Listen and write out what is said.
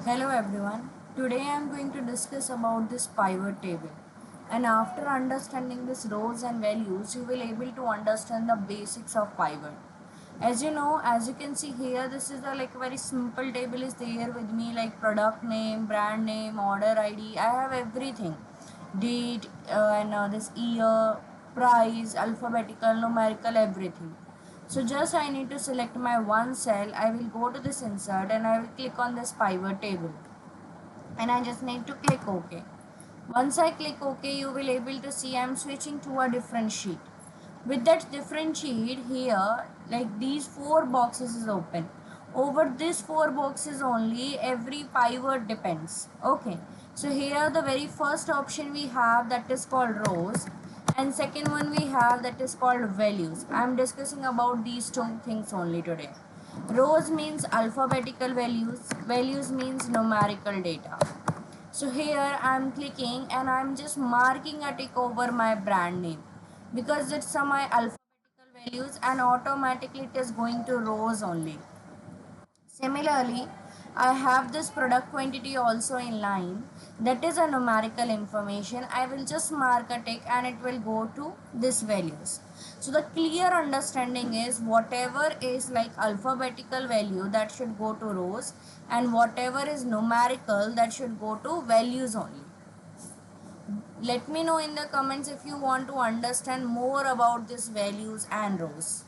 Hello everyone. Today I am going to discuss about this pivot table. And after understanding this rows and values, you will able to understand the basics of pivot. As you know, as you can see here, this is a like very simple table is there with me like product name, brand name, order ID. I have everything. Date and this year, price, alphabetical, numerical, everything. So just I need to select my one cell. I will go to this insert and I will click on this pivot table and I just need to click OK. Once I click OK, you will able to see I'm switching to a different sheet. With that different sheet here, like these four boxes is open. Over these four boxes only, every pivot depends. Okay. So here the very first option we have that is called rows, and second one we have that is called values. I am discussing about these two things only today. Rows means alphabetical values, values means numerical data. So here I am clicking and I am just marking a tick over my brand name because it's my alphabetical values and automatically it is going to rows only. Similarly, I have this product quantity also in line, that is a numerical information. I will just mark a tick and it will go to this values. So the clear understanding is whatever is like alphabetical value that should go to rows and whatever is numerical that should go to values only. Let me know in the comments if you want to understand more about these values and rows.